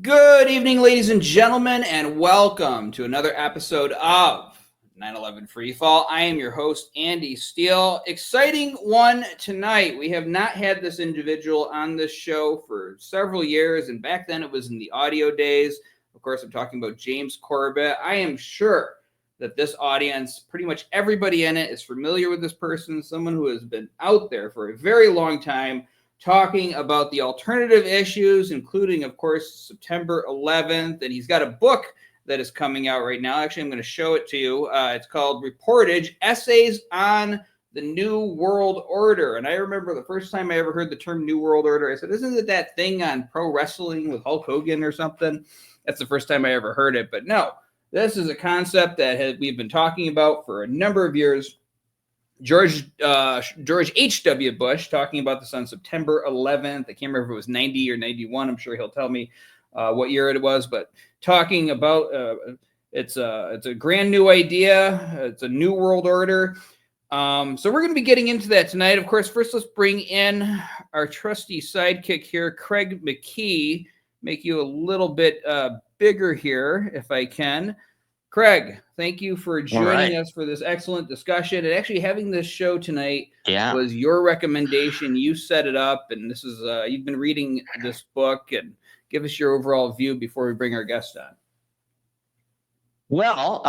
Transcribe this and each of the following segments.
Good evening, ladies and gentlemen, and welcome to another episode of 9/11 Freefall. I am your host, Andy Steele. Exciting one tonight. We have not had this individual on this show for several years, and back then it was in the audio days. Of course, I'm talking about James Corbett. I am sure that this audience, pretty much everybody in it, is familiar with this person, someone who has been out there for a very long time, talking about the alternative issues, including, of course, September 11th. And he's got a book that is coming out right now. Actually, I'm going to show it to you. It's called Reportage, Essays on the New World Order. And I remember the first time I ever heard the term New World Order, I said, isn't it that thing on pro wrestling with Hulk Hogan or something? That's the first time I ever heard it. But no, this is a concept that we've been talking about for a number of years. George H.W. Bush talking about this on September 11th. I can't remember if it was 90 or 91. I'm sure he'll tell me what year it was, but talking about it's a grand new idea. It's a new world order. So we're going to be getting into that tonight. Of course, first let's bring in our trusty sidekick here, Craig McKee. Make you a little bit bigger here if I can. Craig, thank you for joining us for this excellent discussion. And actually having this show tonight was your recommendation. You set it up, and this is you've been reading this book, and give us your overall view before we bring our guest on. Well,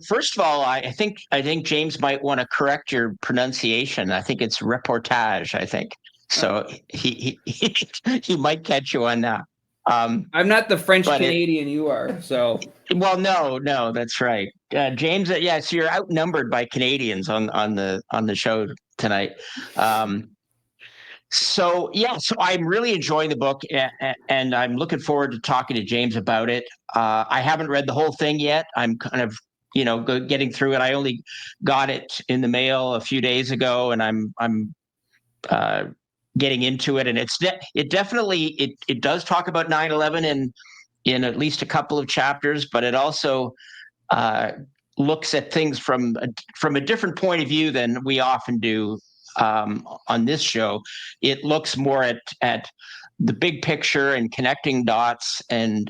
first of all, I think James might want to correct your pronunciation. I think it's reportage. I think so. He might catch you on that. I'm not the French Canadian you are, so. Well, no, that's right, James. So you're outnumbered by Canadians on the show tonight. So I'm really enjoying the book, and I'm looking forward to talking to James about it. I haven't read the whole thing yet. I'm kind of getting through it. I only got it in the mail a few days ago, and I'm getting into it, and it definitely does talk about 9/11 in at least a couple of chapters, but it also looks at things from a different point of view than we often do on this show. It looks more at the big picture and connecting dots and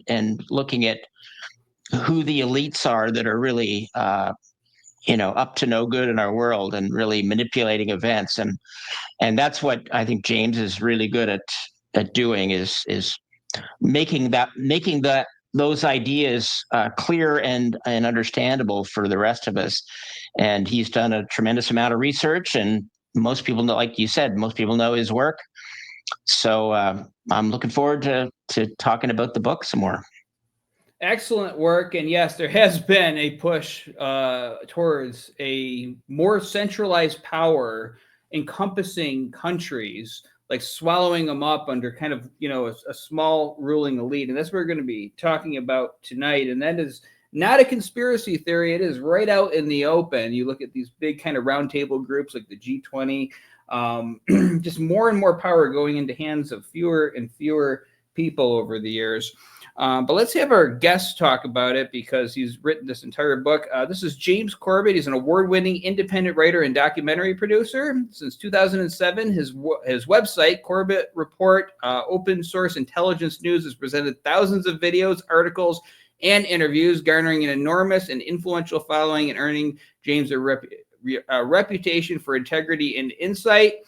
looking at who the elites are that are really up to no good in our world and really manipulating events, and that's what I think James is really good at doing is making those ideas clear and understandable for the rest of us. And he's done a tremendous amount of research, and most people know, like you said, most people know his work. So I'm looking forward to talking about the book some more. Excellent work. And yes, there has been a push towards a more centralized power encompassing countries, like swallowing them up under kind of, a small ruling elite. And that's what we're going to be talking about tonight. And that is not a conspiracy theory. It is right out in the open. You look at these big kind of roundtable groups like the G20, just more and more power going into hands of fewer and fewer people over the years. But let's have our guest talk about it because he's written this entire book. This is James Corbett. He's an award-winning independent writer and documentary producer. Since 2007, his website, Corbett Report, open source intelligence news, has presented thousands of videos, articles, and interviews, garnering an enormous and influential following and earning James a reputation for integrity and insight.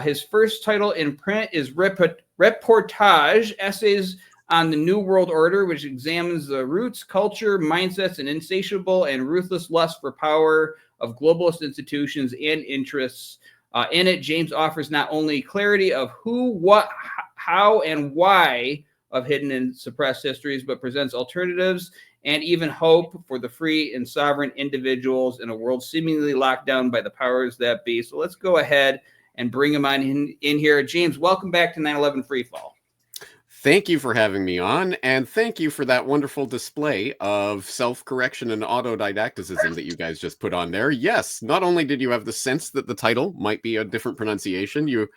His first title in print is Reportage, Essays on the New World Order, which examines the roots, culture, mindsets, and insatiable and ruthless lust for power of globalist institutions and interests. In it, James offers not only clarity of who, what, how, and why of hidden and suppressed histories, but presents alternatives and even hope for the free and sovereign individuals in a world seemingly locked down by the powers that be. So let's go ahead and bring him on in here. James, welcome back to 9/11 Freefall. Thank you for having me on, and thank you for that wonderful display of self-correction and autodidacticism that you guys just put on there. Yes, not only did you have the sense that the title might be a different pronunciation, you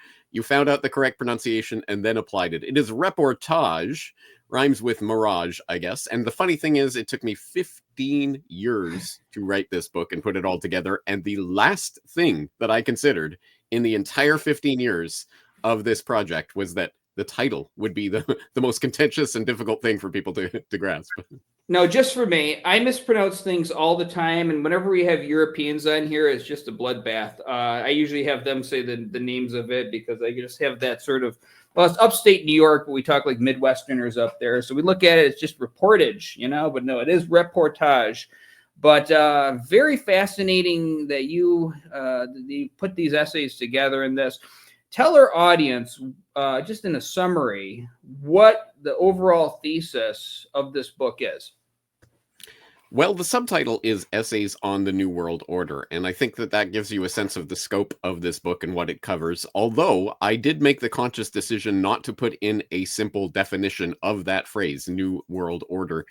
found out the correct pronunciation and then applied it. It is reportage, rhymes with mirage, I guess. And the funny thing is, it took me 15 years to write this book and put it all together, and the last thing that I considered in the entire 15 years of this project was that the title would be the most contentious and difficult thing for people to grasp. No, just for me, I mispronounce things all the time, and whenever we have Europeans on here, it's just a bloodbath. I usually have them say the names of it because I just have that sort of, well, it's upstate New York, but we talk like Midwesterners up there. So we look at it as just reportage, but no, it is reportage. But very fascinating that you put these essays together in this. Tell our audience, just in a summary, what the overall thesis of this book is. Well, the subtitle is Essays on the New World Order, and I think that gives you a sense of the scope of this book and what it covers, although I did make the conscious decision not to put in a simple definition of that phrase, New World Order,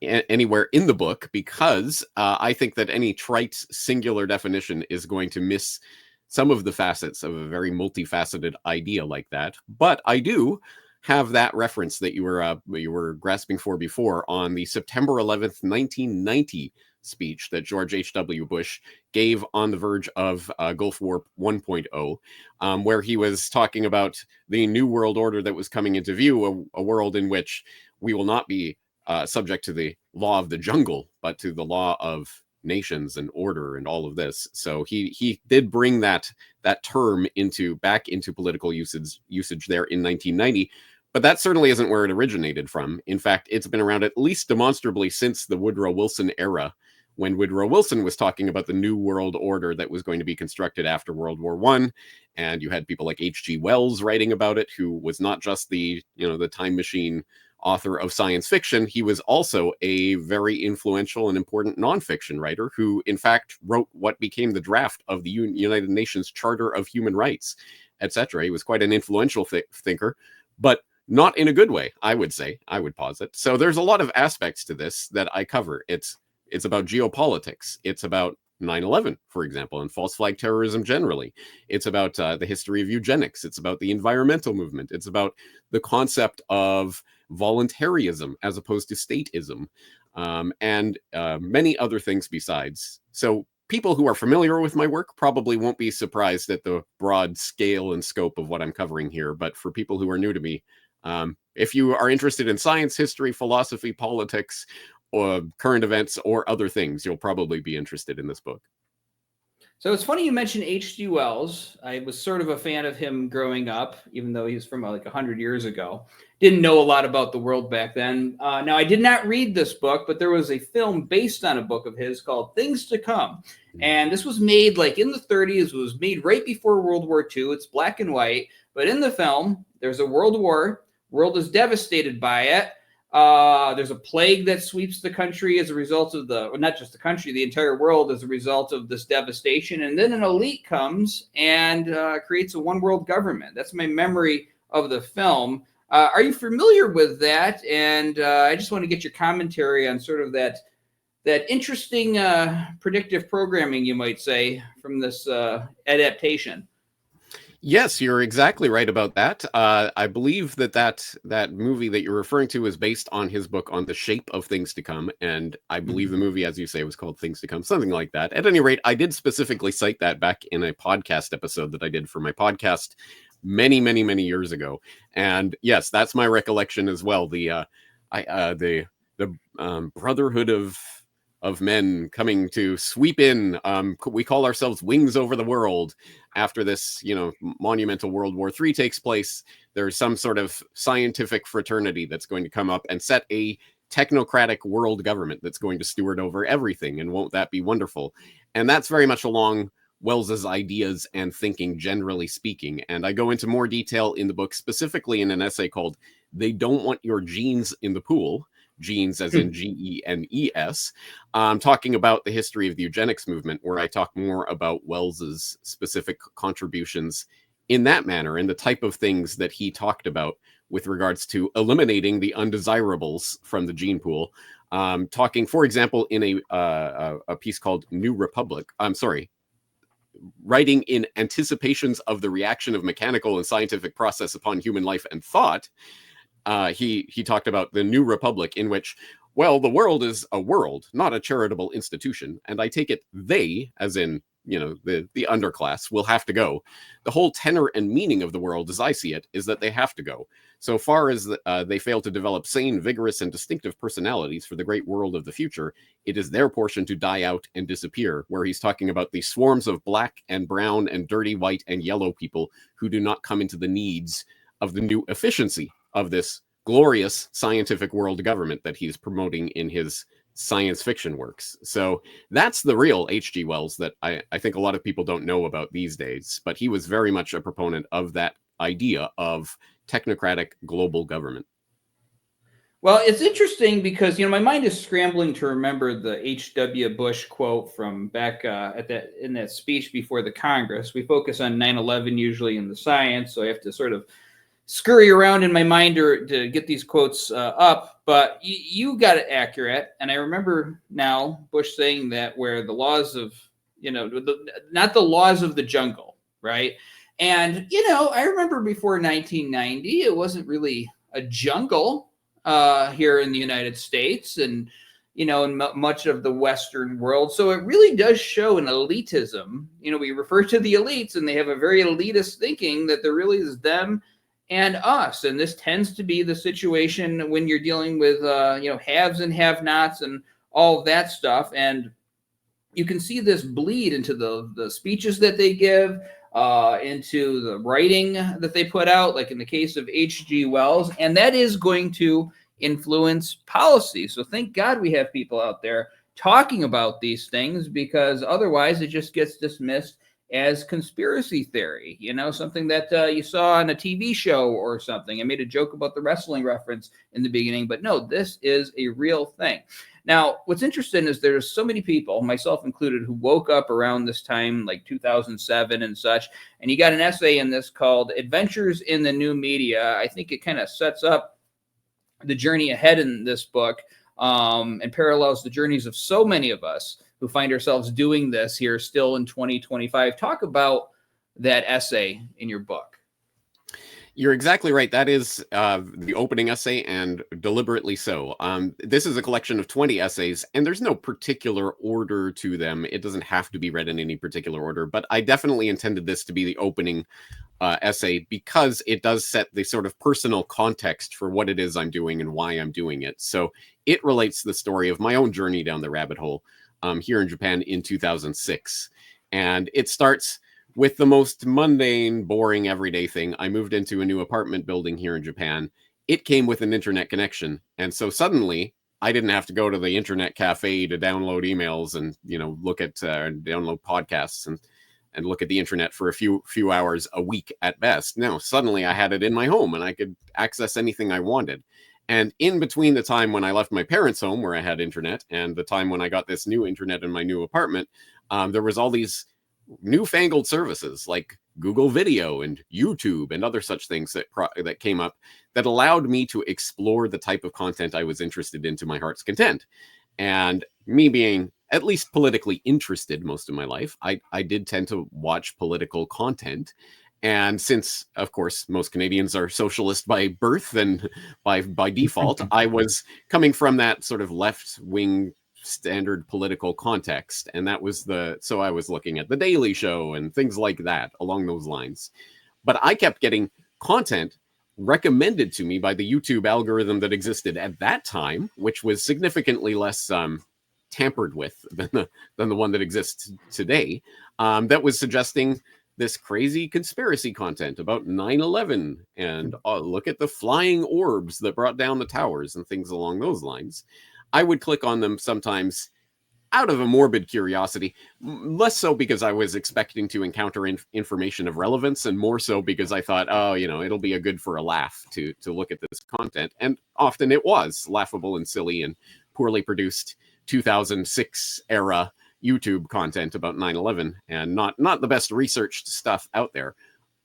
anywhere in the book, because I think that any trite singular definition is going to miss some of the facets of a very multifaceted idea like that. But I do have that reference that you were grasping for before on the September 11th, 1990 speech that George H.W. Bush gave on the verge of Gulf War 1.0, where he was talking about the new world order that was coming into view, a world in which we will not be subject to the law of the jungle, but to the law of nations and order and all of this. So he did bring that term back into political usage there in 1990. But that certainly isn't where it originated from. In fact, it's been around at least demonstrably since the Woodrow Wilson era, when Woodrow Wilson was talking about the new world order that was going to be constructed after World War I. And you had people like H.G. Wells writing about it, who was not just the time machine author of science fiction. He was also a very influential and important nonfiction writer who, in fact, wrote what became the draft of the United Nations Charter of Human Rights, etc. He was quite an influential thinker, but not in a good way, I would say. I would posit. So there's a lot of aspects to this that I cover. It's about geopolitics. It's about 9/11, for example, and false flag terrorism generally. It's about the history of eugenics. It's about the environmental movement. It's about the concept of voluntarism as opposed to statism, and many other things besides. So people who are familiar with my work probably won't be surprised at the broad scale and scope of what I'm covering here. But for people who are new to me, if you are interested in science, history, philosophy, politics, or current events, or other things, you'll probably be interested in this book. So it's funny you mentioned H.G. Wells. I was sort of a fan of him growing up, even though he's from like 100 years ago. Didn't know a lot about the world back then. Now, I did not read this book, but there was a film based on a book of his called Things to Come. And this was made like in the 30s. It was made right before World War II. It's black and white. But in the film, there's a world war. World is devastated by it. There's a plague that sweeps the country as a result of not just the country, the entire world as a result of this devastation. And then an elite comes and creates a one world government. That's my memory of the film. Are you familiar with that? And I just want to get your commentary on sort of that interesting predictive programming, you might say, from this adaptation. Yes, you're exactly right about that. I believe that movie that you're referring to is based on his book On the Shape of Things to Come. And I believe the movie, as you say, was called Things to Come, something like that. At any rate, I did specifically cite that back in a podcast episode that I did for my podcast many, many, many years ago. And yes, that's my recollection as well. The brotherhood of men coming to sweep in. We call ourselves Wings Over the World. After this, monumental World War III takes place, there's some sort of scientific fraternity that's going to come up and set a technocratic world government that's going to steward over everything. And won't that be wonderful? And that's very much along Wells's ideas and thinking, generally speaking. And I go into more detail in the book, specifically in an essay called They Don't Want Your Genes in the Pool. Genes as in Genes, talking about the history of the eugenics movement, where I talk more about Wells's specific contributions in that manner and the type of things that he talked about with regards to eliminating the undesirables from the gene pool. Talking, for example, in a piece called New Republic, writing in anticipations of the reaction of mechanical and scientific process upon human life and thought. He talked about the New Republic, in which, well, the world is a world, not a charitable institution. And I take it they, as in the underclass will have to go. The whole tenor and meaning of the world, as I see it, is that they have to go. So far as they fail to develop sane, vigorous, and distinctive personalities for the great world of the future, it is their portion to die out and disappear, where he's talking about the swarms of black and brown and dirty white and yellow people who do not come into the needs of the new efficiency of this glorious scientific world government that he's promoting in his science fiction works. So that's the real H.G. Wells that I think a lot of people don't know about these days, but he was very much a proponent of that idea of technocratic global government. Well, it's interesting because my mind is scrambling to remember the H.W. Bush quote from back in that speech before the Congress. We focus on 9/11 usually in the science, so I have to sort of scurry around in my mind to get these quotes up. But you got it accurate, and I remember now Bush saying that where the laws of not the laws of the jungle, right? And I remember before 1990, it wasn't really a jungle here in the United States and, in much of the Western world. So it really does show an elitism. We refer to the elites and they have a very elitist thinking that there really is them and us. And this tends to be the situation when you're dealing with, haves and have-nots and all of that stuff. And you can see this bleed into the speeches that they give, into the writing that they put out, like in the case of H.G. Wells, and that is going to influence policy. So thank God we have people out there talking about these things, because otherwise it just gets dismissed as conspiracy theory, something that you saw on a TV show or something. I made a joke about the wrestling reference in the beginning, but no, this is a real thing. Now, what's interesting is there's so many people, myself included, who woke up around this time, like 2007 and such, and you got an essay in this called Adventures in the New Media. I think it kind of sets up the journey ahead in this book and parallels the journeys of so many of us who find ourselves doing this here still in 2025. Talk about that essay in your book. You're exactly right. That is the opening essay, and deliberately so. This is a collection of 20 essays, and there's no particular order to them. It doesn't have to be read in any particular order, but I definitely intended this to be the opening essay because it does set the sort of personal context for what it is I'm doing and why I'm doing it. So it relates to the story of my own journey down the rabbit hole here in Japan in 2006. And it starts with the most mundane, boring, everyday thing. I moved into a new apartment building here in Japan. It came with an internet connection. And so suddenly I didn't have to go to the internet cafe to download emails and, look at download podcasts and look at the internet for a few hours a week at best. No, suddenly I had it in my home and I could access anything I wanted. And in between the time when I left my parents' home where I had internet and the time when I got this new internet in my new apartment, there was all these newfangled services like Google Video and YouTube and other such things that came up that allowed me to explore the type of content I was interested in to my heart's content. And me being at least politically interested most of my life, I did tend to watch political content. And since, of course, most Canadians are socialist by birth and by default, I was coming from that sort of left-wing standard political context. And that was so I was looking at The Daily Show and things like that along those lines. But I kept getting content recommended to me by the YouTube algorithm that existed at that time, which was significantly less tampered with than the one that exists today, that was suggesting this crazy conspiracy content about 9/11 and look at the flying orbs that brought down the towers and things along those lines. I would click on them sometimes out of a morbid curiosity, less so because I was expecting to encounter information of relevance, and more so because I thought, it'll be a good for a laugh to look at this content. And often it was laughable and silly and poorly produced 2006 era YouTube content about 9/11 and not the best researched stuff out there.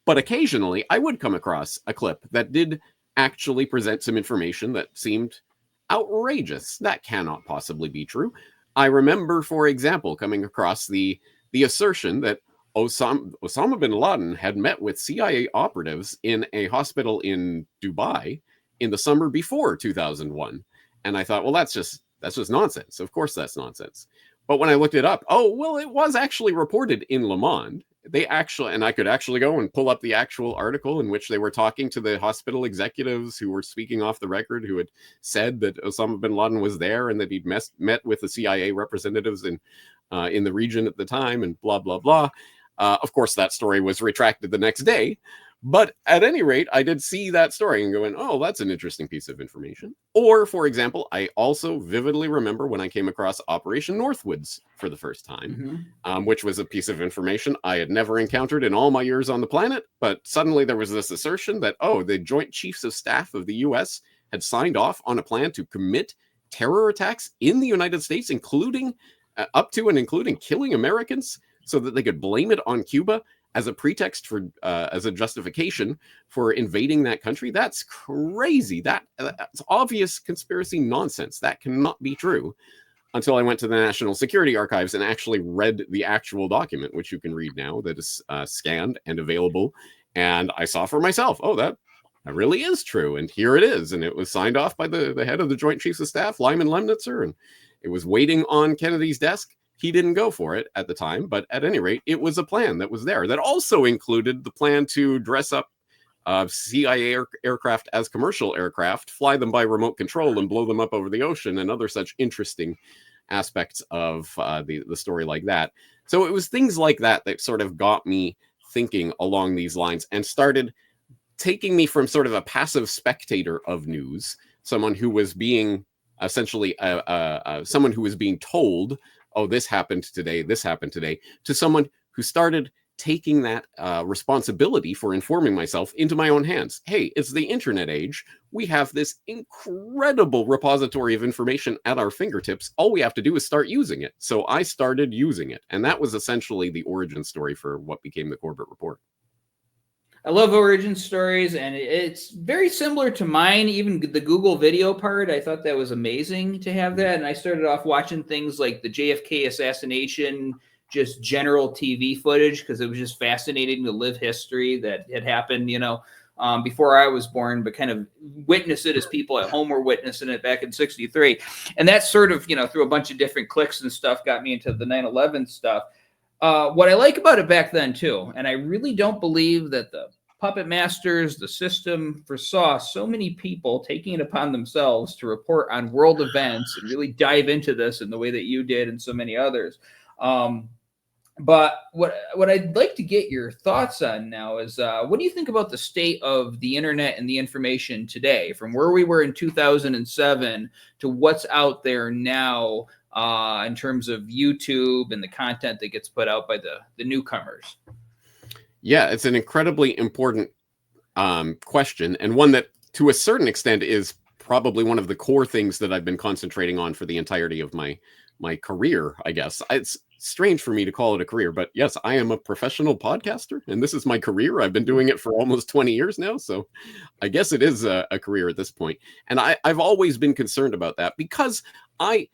But occasionally I would come across a clip that did actually present some information that seemed outrageous. That cannot possibly be true. I remember, for example, coming across the assertion that Osama bin Laden had met with CIA operatives in a hospital in Dubai in the summer before 2001. And I thought, well, that's just nonsense. Of course that's nonsense. But when I looked it up, oh, well, it was actually reported in Le Monde. They actually, and I could actually go and pull up the actual article in which they were talking to the hospital executives who were speaking off the record, who had said that Osama bin Laden was there and that he'd met with the CIA representatives in the region at the time, and blah, blah, blah. Of course, that story was retracted the next day. But at any rate, I did see that story and going, oh, that's an interesting piece of information. Or, for example, I also vividly remember when I came across Operation Northwoods for the first time, which was a piece of information I had never encountered in all my years on the planet. But suddenly there was this assertion that, oh, the Joint Chiefs of Staff of the U.S. had signed off on a plan to commit terror attacks in the United States, including up to and including killing Americans, so that they could blame it on Cuba as a pretext for, as a justification for invading that country. That's crazy. That's obvious conspiracy nonsense. That cannot be true. Until I went to the National Security Archives and actually read the actual document, which you can read now, that is scanned and available. And I saw for myself, oh, that really is true. And here it is. And it was signed off by the head of the Joint Chiefs of Staff, Lyman Lemnitzer, and it was waiting on Kennedy's desk. He didn't go for it at the time, but at any rate, it was a plan that was there that also included the plan to dress up CIA aircraft as commercial aircraft, fly them by remote control, and blow them up over the ocean, and other such interesting aspects of the story like that. So it was things like that that sort of got me thinking along these lines and started taking me from sort of a passive spectator of news, someone who was being essentially someone who was being told, oh, this happened today, to someone who started taking that responsibility for informing myself into my own hands. Hey, it's the internet age. We have this incredible repository of information at our fingertips. All we have to do is start using it. So I started using it. And that was essentially the origin story for what became the Corbett Report. I love origin stories, and it's very similar to mine. Even the Google video part, I thought that was amazing to have that. And I started off watching things like the JFK assassination, just general TV footage, because it was just fascinating to live history that had happened, before I was born, but kind of witness it as people at home were witnessing it back in '63. And that sort of, through a bunch of different clicks and stuff, got me into the 9/11 stuff. What I like about it back then, too, and I really don't believe that the puppet masters, the system, foresaw so many people taking it upon themselves to report on world events and really dive into this in the way that you did and so many others. But what I'd like to get your thoughts on now is what do you think about the state of the internet and the information today, from where we were in 2007 to what's out there now? In terms of YouTube and the content that gets put out by the newcomers? Yeah, it's an incredibly important question, and one that, to a certain extent, is probably one of the core things that I've been concentrating on for the entirety of my career, I guess. It's strange for me to call it a career, but yes, I am a professional podcaster, and this is my career. I've been doing it for almost 20 years now, so I guess it is a career at this point. And I've always been concerned about that because I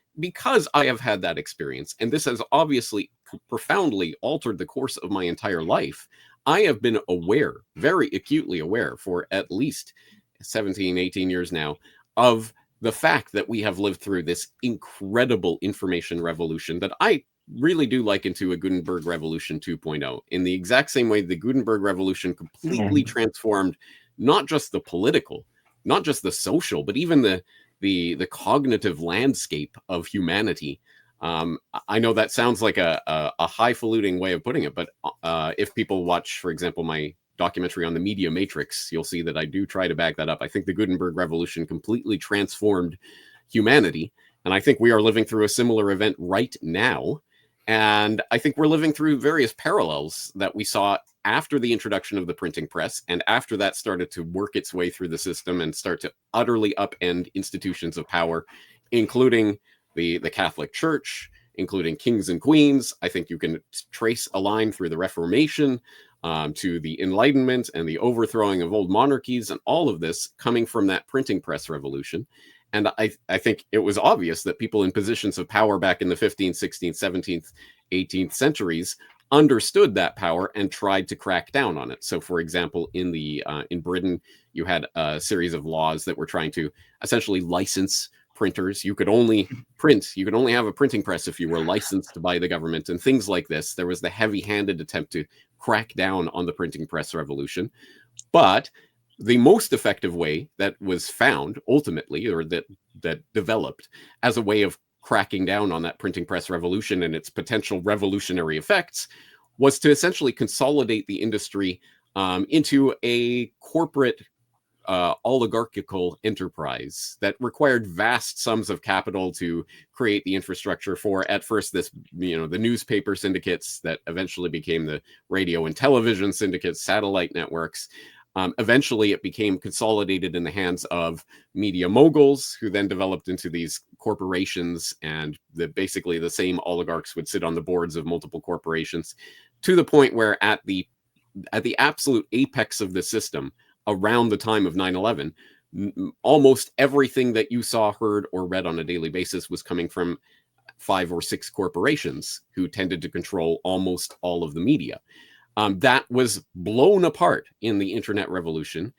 have had that experience, and this has obviously profoundly altered the course of my entire life. I have been aware, very acutely aware, for at least 17, 18 years now, of the fact that we have lived through this incredible information revolution that I really do liken to a Gutenberg Revolution 2.0. In the exact same way the Gutenberg Revolution completely transformed not just the political, not just the social, but even the cognitive landscape of humanity. I know that sounds like a highfalutin way of putting it, but if people watch, for example, my documentary on the media matrix, you'll see that I do try to back that up. I think the Gutenberg Revolution completely transformed humanity, and I think we are living through a similar event right now. And I think we're living through various parallels that we saw after the introduction of the printing press, and after that started to work its way through the system and start to utterly upend institutions of power, including the Catholic Church, including kings and queens. I think you can trace a line through the Reformation to the Enlightenment and the overthrowing of old monarchies, and all of this coming from that printing press revolution. And I think it was obvious that people in positions of power back in the 15th, 16th, 17th, 18th centuries understood that power and tried to crack down on it. So, for example, in Britain, you had a series of laws that were trying to essentially license printers. You could only print. You could only have a printing press if you were licensed by the government and things like this. There was the heavy-handed attempt to crack down on the printing press revolution. But the most effective way that was found ultimately, or that developed as a way of cracking down on that printing press revolution and its potential revolutionary effects, was to essentially consolidate the industry into a corporate oligarchical enterprise that required vast sums of capital to create the infrastructure for, at first, this, the newspaper syndicates that eventually became the radio and television syndicates, satellite networks. Eventually, it became consolidated in the hands of media moguls, who then developed into these corporations, and basically the same oligarchs would sit on the boards of multiple corporations, to the point where at the absolute apex of the system, around the time of 9/11, almost everything that you saw, heard, or read on a daily basis was coming from 5 or 6 corporations who tended to control almost all of the media. That was blown apart in the internet revolution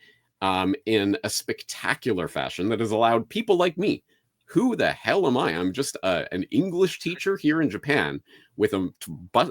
in a spectacular fashion that has allowed people like me. Who the hell am I? I'm just an English teacher here in Japan with a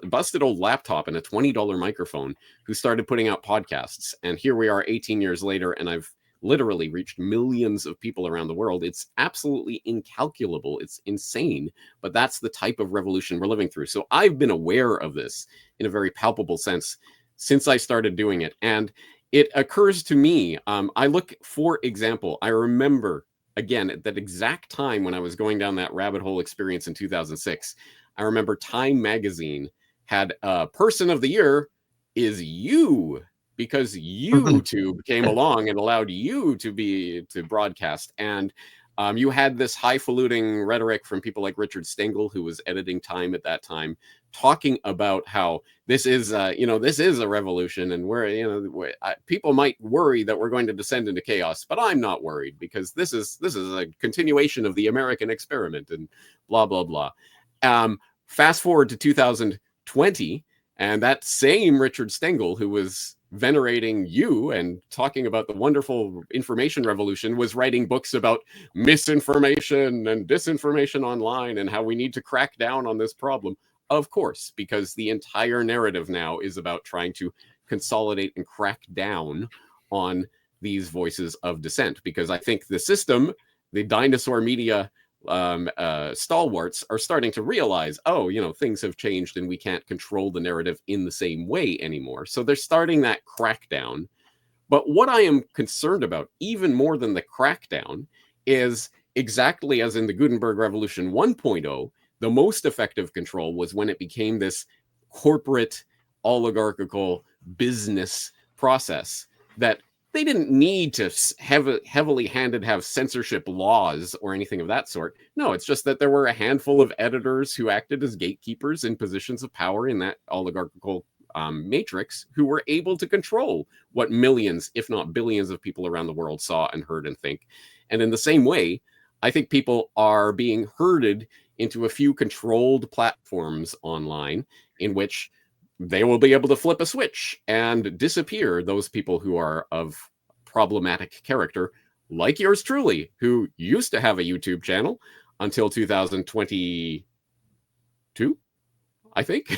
busted old laptop and a $20 microphone, who started putting out podcasts. And here we are 18 years later, and I've literally reached millions of people around the world. It's absolutely incalculable. It's insane. But that's the type of revolution we're living through. So I've been aware of this in a very palpable sense since I started doing it. And it occurs to me, I look, for example, I remember, again, at that exact time when I was going down that rabbit hole experience in 2006, I remember Time Magazine had Person of the Year is you, because YouTube came along and allowed you to broadcast. And you had this highfalutin rhetoric from people like Richard Stengel, who was editing Time at that time, talking about how this is a revolution, and people might worry that we're going to descend into chaos, but I'm not worried, because this is a continuation of the American experiment, and blah blah blah. Fast forward to 2020, and that same Richard Stengel, who was venerating you and talking about the wonderful information revolution, was writing books about misinformation and disinformation online and how we need to crack down on this problem. Of course, because the entire narrative now is about trying to consolidate and crack down on these voices of dissent. Because I think the system, the dinosaur media stalwarts, are starting to realize, things have changed and we can't control the narrative in the same way anymore. So they're starting that crackdown. But what I am concerned about, even more than the crackdown, is exactly as in the Gutenberg Revolution 1.0, the most effective control was when it became this corporate, oligarchical business process that they didn't need to heavily handed have censorship laws or anything of that sort. No, it's just that there were a handful of editors who acted as gatekeepers in positions of power in that oligarchical matrix, who were able to control what millions, if not billions, of people around the world saw and heard and think. And in the same way, I think people are being herded into a few controlled platforms online in which they will be able to flip a switch and disappear those people who are of problematic character, like yours truly, who used to have a YouTube channel until 2022, I think.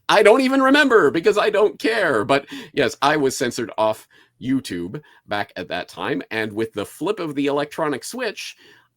I don't even remember, because I don't care. But yes, I was censored off YouTube back at that time. And with the flip of the electronic switch,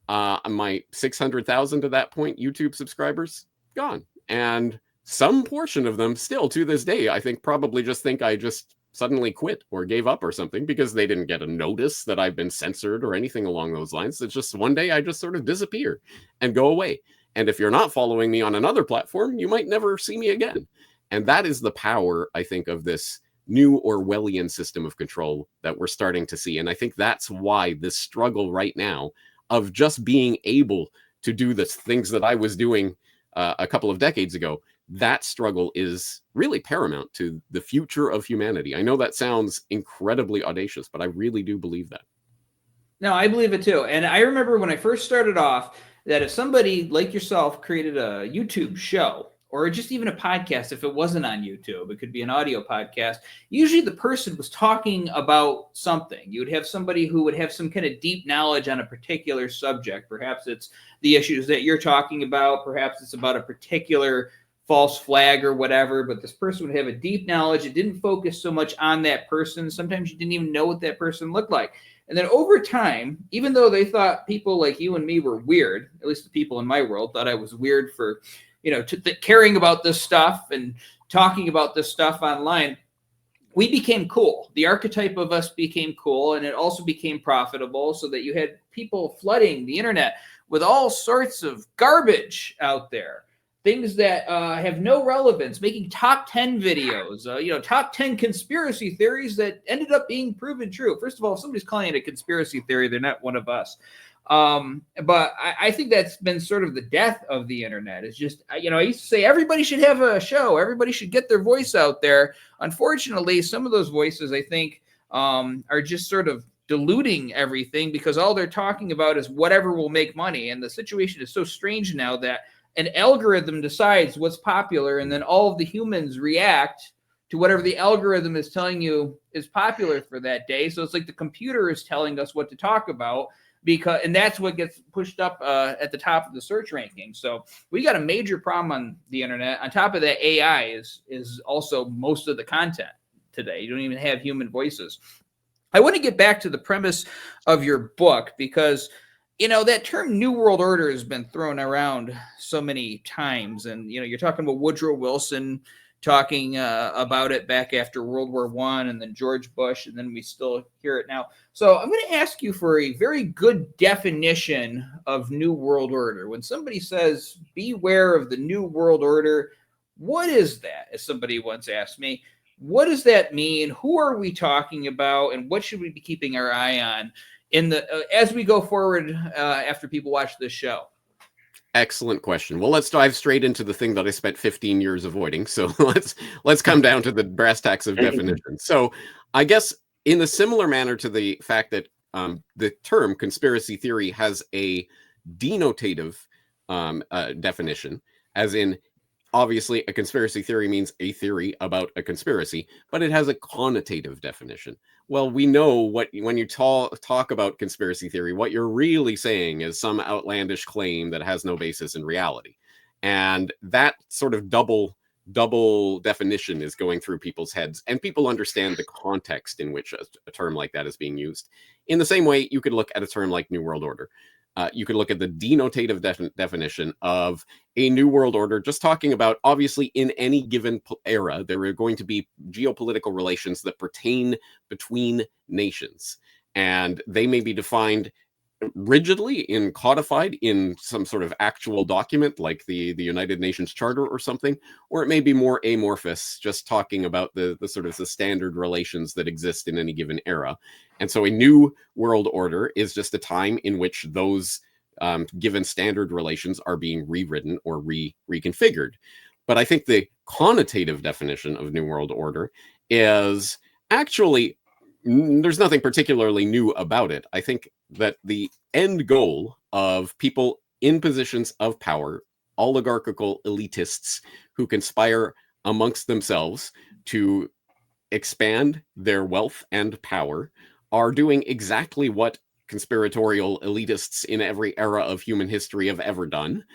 my 600,000 at that point YouTube subscribers gone. And some portion of them still to this day, I think, probably just think I just suddenly quit or gave up or something, because they didn't get a notice that I've been censored or anything along those lines. It's just one day I just sort of disappear and go away. And if you're not following me on another platform, you might never see me again. And that is the power, I think, of this new Orwellian system of control that we're starting to see. And I think that's why this struggle right now of just being able to do the things that I was doing a couple of decades ago, that struggle is really paramount to the future of humanity. I know that sounds incredibly audacious, but I really do believe that. No, I believe it too. And I remember when I first started off, that if somebody like yourself created a YouTube show or just even a podcast, if it wasn't on YouTube, it could be an audio podcast. Usually the person was talking about something. You would have somebody who would have some kind of deep knowledge on a particular subject. Perhaps it's the issues that you're talking about. Perhaps it's about a particular false flag or whatever, but this person would have a deep knowledge. It didn't focus so much on that person. Sometimes you didn't even know what that person looked like. And then over time, even though they thought people like you and me were weird, at least the people in my world thought I was weird for, caring about this stuff and talking about this stuff online, we became cool. The archetype of us became cool, and it also became profitable, so that you had people flooding the internet with all sorts of garbage out there. Things that have no relevance, making top 10 videos, top 10 conspiracy theories that ended up being proven true. First of all, if somebody's calling it a conspiracy theory, they're not one of us. But I think that's been sort of the death of the internet. It's just, I used to say everybody should have a show. Everybody should get their voice out there. Unfortunately, some of those voices, I think, are just sort of diluting everything, because all they're talking about is whatever will make money. And the situation is so strange now that an algorithm decides what's popular, and then all of the humans react to whatever the algorithm is telling you is popular for that day. So it's like the computer is telling us what to talk about, and that's what gets pushed up at the top of the search ranking. So we got a major problem on the internet. On top of that, AI is also most of the content today. You don't even have human voices. I want to get back to the premise of your book, because that term New World Order has been thrown around so many times. And, you're talking about Woodrow Wilson talking about it back after World War I, and then George Bush, and then we still hear it now. So I'm going to ask you for a very good definition of New World Order. When somebody says, beware of the New World Order, what is that? As somebody once asked me, what does that mean? Who are we talking about? And what should we be keeping our eye on as we go forward after people watch this show? Excellent question. Well, let's dive straight into the thing that I spent 15 years avoiding. So let's come down to the brass tacks of definition. So I guess in a similar manner to the fact that the term conspiracy theory has a denotative definition, as in, obviously, a conspiracy theory means a theory about a conspiracy, but it has a connotative definition. Well, we know when you talk about conspiracy theory, what you're really saying is some outlandish claim that has no basis in reality. And that sort of double definition is going through people's heads, and people understand the context in which a term like that is being used. In the same way, you could look at a term like New World Order. You could look at the denotative definition of a New World Order, just talking about, obviously, in any given era, there are going to be geopolitical relations that pertain between nations. And they may be defined rigidly codified in some sort of actual document like the United Nations Charter or something, or it may be more amorphous, just talking about the sort of the standard relations that exist in any given era. And so a New World Order is just a time in which those given standard relations are being rewritten or reconfigured. But I think the connotative definition of New World Order is actually, there's nothing particularly new about it. I think that the end goal of people in positions of power, oligarchical elitists who conspire amongst themselves to expand their wealth and power, are doing exactly what conspiratorial elitists in every era of human history have ever done,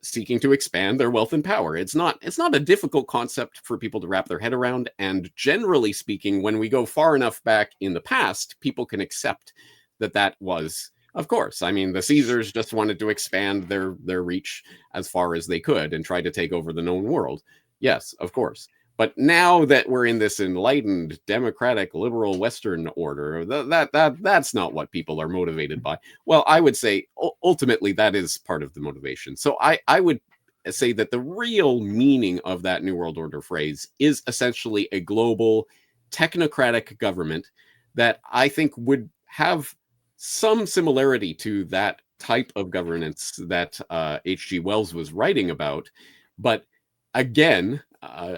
seeking to expand their wealth and power. It's not a difficult concept for people to wrap their head around. And generally speaking, when we go far enough back in the past, people can accept that was, of course. I mean, the Caesars just wanted to expand their reach as far as they could and try to take over the known world. Yes, of course. But now that we're in this enlightened, democratic, liberal Western order, that's not what people are motivated by. Well, I would say ultimately that is part of the motivation. So I would say that the real meaning of that New World Order phrase is essentially a global technocratic government that I think would have some similarity to that type of governance that H.G. Wells was writing about. But again,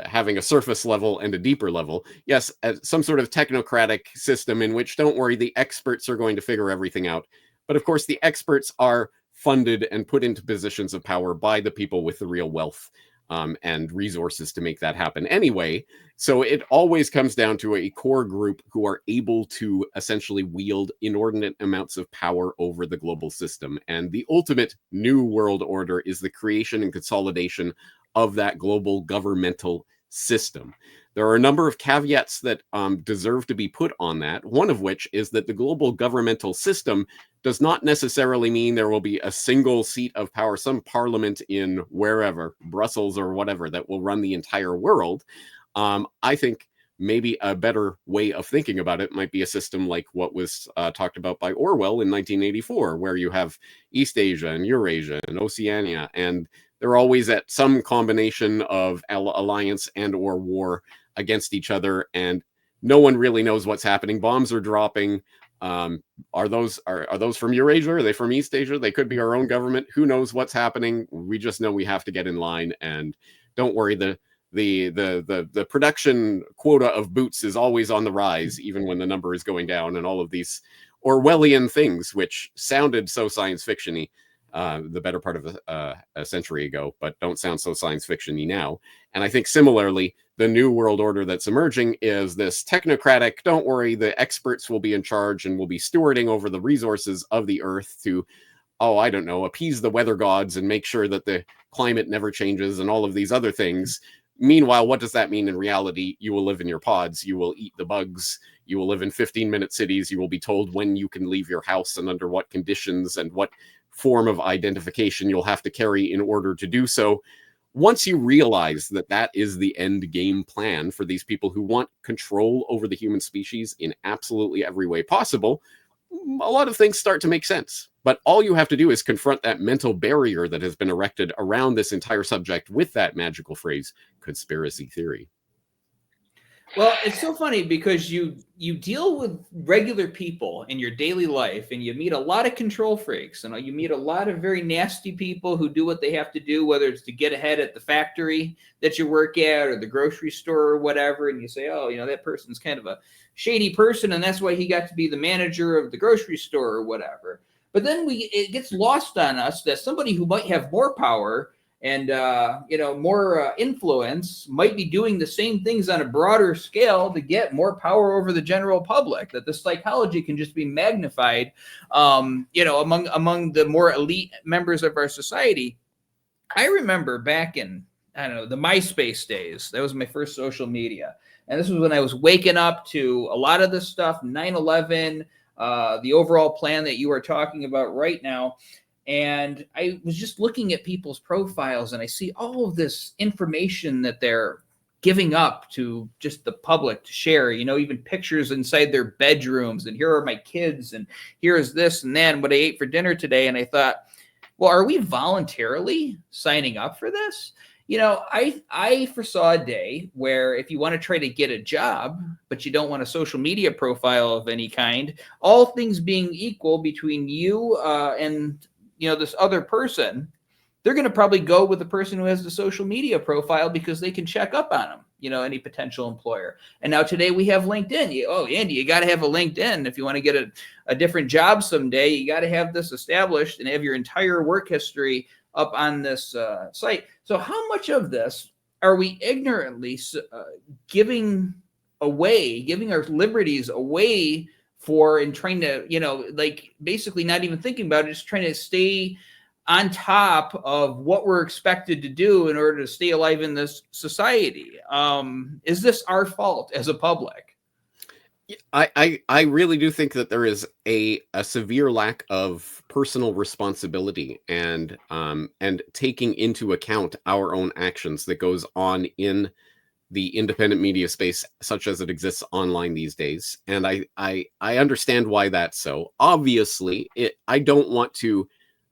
having a surface level and a deeper level, yes, some sort of technocratic system in which, don't worry, the experts are going to figure everything out. But of course, the experts are funded and put into positions of power by the people with the real wealth and resources to make that happen anyway. So it always comes down to a core group who are able to essentially wield inordinate amounts of power over the global system. And the ultimate new world order is the creation and consolidation of that global governmental system. There are a number of caveats that deserve to be put on that, one of which is that the global governmental system does not necessarily mean there will be a single seat of power, some parliament in wherever, Brussels or whatever, that will run the entire world. I think maybe a better way of thinking about it might be a system like what was talked about by Orwell in 1984, where you have East Asia and Eurasia and Oceania, and they're always at some combination of alliance and or war against each other, and no one really knows what's happening. Bombs are dropping. Are those from Eurasia? Are they from East Asia? They could be our own government. Who knows what's happening? We just know we have to get in line, and don't worry, the production quota of boots is always on the rise, even when the number is going down, and all of these Orwellian things, which sounded so science fiction-y the better part of a century ago, but don't sound so science fiction-y now. And I think similarly, the new world order that's emerging is this technocratic, don't worry, the experts will be in charge and will be stewarding over the resources of the earth to, I don't know, appease the weather gods and make sure that the climate never changes and all of these other things. Meanwhile, what does that mean in reality? You will live in your pods, you will eat the bugs, you will live in 15-minute cities, you will be told when you can leave your house and under what conditions and what form of identification you'll have to carry in order to do so. Once you realize that that is the end game plan for these people who want control over the human species in absolutely every way possible, a lot of things start to make sense. But all you have to do is confront that mental barrier that has been erected around this entire subject with that magical phrase, conspiracy theory. Well, it's so funny because you deal with regular people in your daily life, and you meet a lot of control freaks, and you meet a lot of very nasty people who do what they have to do, whether it's to get ahead at the factory that you work at or the grocery store or whatever. And you say, that person's kind of a shady person, and that's why he got to be the manager of the grocery store or whatever. But then it gets lost on us that somebody who might have more power and more influence might be doing the same things on a broader scale to get more power over the general public, that the psychology can just be magnified among the more elite members of our society. I remember back in the MySpace days. That was my first social media, and this was when I was waking up to a lot of this stuff, 9/11, the overall plan that you are talking about right now. And I was just looking at people's profiles, and I see all of this information that they're giving up to just the public to share, even pictures inside their bedrooms. And here are my kids, and here is this and that, and what I ate for dinner today. And I thought, well, are we voluntarily signing up for this? I foresaw a day where if you want to try to get a job, but you don't want a social media profile of any kind, all things being equal between you and this other person, they're going to probably go with the person who has the social media profile because they can check up on them, any potential employer. And now today we have LinkedIn. Andy, you got to have a LinkedIn. If you want to get a different job someday, you got to have this established and have your entire work history up on this site. So how much of this are we ignorantly giving our liberties away for, and trying to, basically not even thinking about it, just trying to stay on top of what we're expected to do in order to stay alive in this society? Is this our fault as a public? I really do think that there is a severe lack of personal responsibility and taking into account our own actions that goes on in the independent media space, such as it exists online these days. And I understand why that's so. Obviously, I don't want to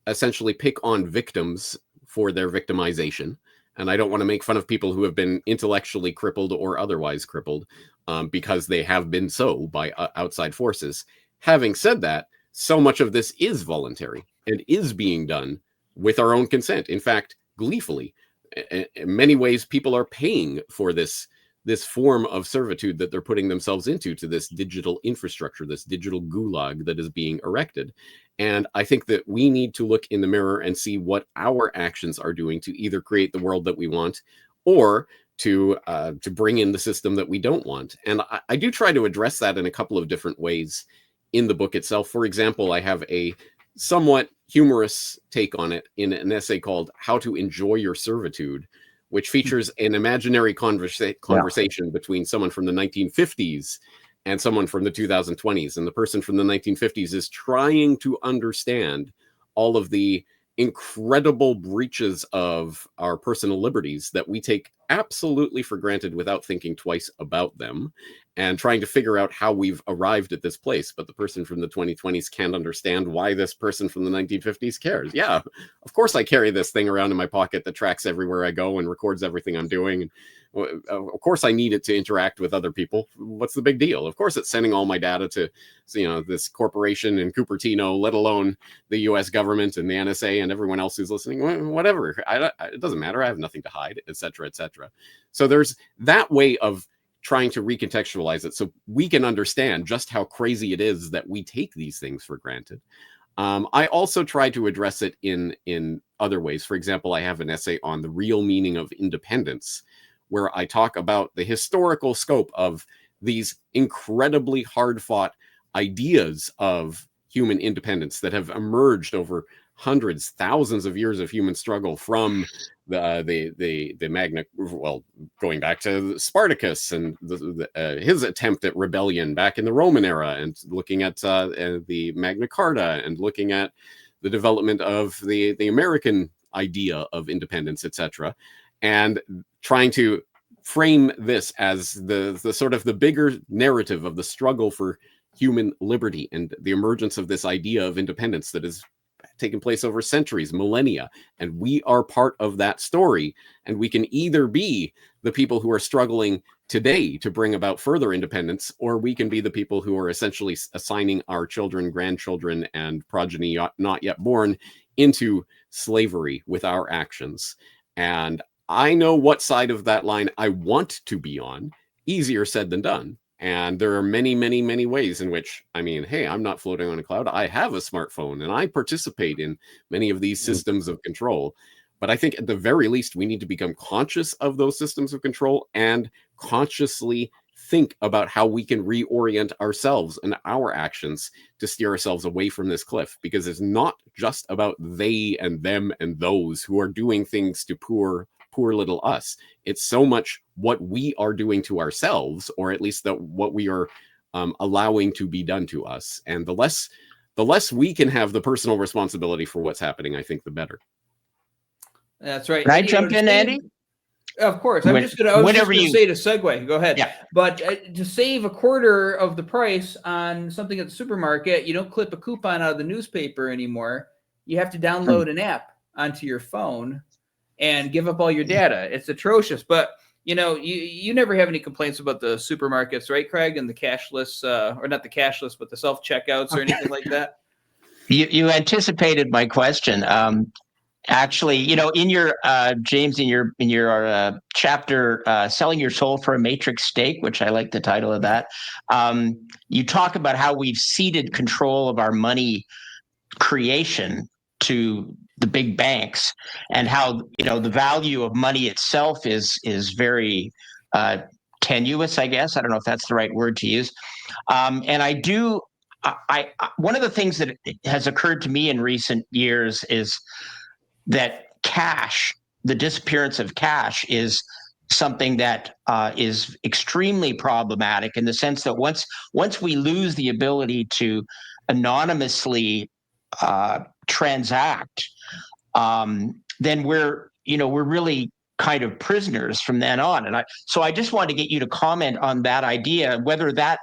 essentially pick on victims for their victimization. And I don't want to make fun of people who have been intellectually crippled or otherwise crippled because they have been so by outside forces. Having said that, so much of this is voluntary and is being done with our own consent. In fact, gleefully. In many ways, people are paying for this this form of servitude that they're putting themselves into, to this digital infrastructure, this digital gulag that is being erected. And I think that we need to look in the mirror and see what our actions are doing to either create the world that we want, or to bring in the system that we don't want. And I do try to address that in a couple of different ways in the book itself. For example, I have a somewhat humorous take on it in an essay called How to Enjoy Your Servitude, which features an imaginary conversation between someone from the 1950s and someone from the 2020s. And the person from the 1950s is trying to understand all of the incredible breaches of our personal liberties that we take absolutely for granted without thinking twice about them, and trying to figure out how we've arrived at this place. But the person from the 2020s can't understand why this person from the 1950s cares. Yeah, of course I carry this thing around in my pocket that tracks everywhere I go and records everything I'm doing. Of course I need it to interact with other people. What's the big deal? Of course it's sending all my data to, this corporation in Cupertino, let alone the US government and the NSA and everyone else who's listening. Whatever, it doesn't matter. I have nothing to hide, etc., etc. So there's that way of trying to recontextualize it so we can understand just how crazy it is that we take these things for granted. I also try to address it in other ways. For example, I have an essay on the real meaning of independence, where I talk about the historical scope of these incredibly hard-fought ideas of human independence that have emerged over hundreds, thousands of years of human struggle from the Magna, well, going back to Spartacus and his attempt at rebellion back in the Roman era, and looking at the Magna Carta, and looking at the development of the American idea of independence, etc., and trying to frame this as the sort of the bigger narrative of the struggle for human liberty and the emergence of this idea of independence that has taken place over centuries, millennia. And we are part of that story. And we can either be the people who are struggling today to bring about further independence, or we can be the people who are essentially assigning our children, grandchildren, and progeny not yet born into slavery with our actions. And I know what side of that line I want to be on. Easier said than done. And there are many, many, many ways in which, hey, I'm not floating on a cloud. I have a smartphone and I participate in many of these systems of control. But I think at the very least, we need to become conscious of those systems of control and consciously think about how we can reorient ourselves and our actions to steer ourselves away from this cliff. Because it's not just about they and them and those who are doing things to poor little us. It's so much what we are doing to ourselves, or at least what we are allowing to be done to us. And the less we can have the personal responsibility for what's happening, I think the better. That's right. Can I jump in, Andy? Of course. I was just going to say to segue. Go ahead. Yeah. But to save a quarter of the price on something at the supermarket, you don't clip a coupon out of the newspaper anymore. You have to download an app onto your phone and give up all your data. It's atrocious. But, you never have any complaints about the supermarkets, right, Craig, and the cashless, or not the cashless, but the self-checkouts or anything like that? You anticipated my question. Actually, in your James, in your chapter, "Selling Your Soul for a Matrix Stake," which I like the title of that, you talk about how we've ceded control of our money creation to the big banks, and how the value of money itself is very tenuous, I guess. I don't know if that's the right word to use. And I one of the things that has occurred to me in recent years is that cash, the disappearance of cash, is something that is extremely problematic, in the sense that once we lose the ability to anonymously transact, then we're really kind of prisoners from then on. And so I just wanted to get you to comment on that idea, whether that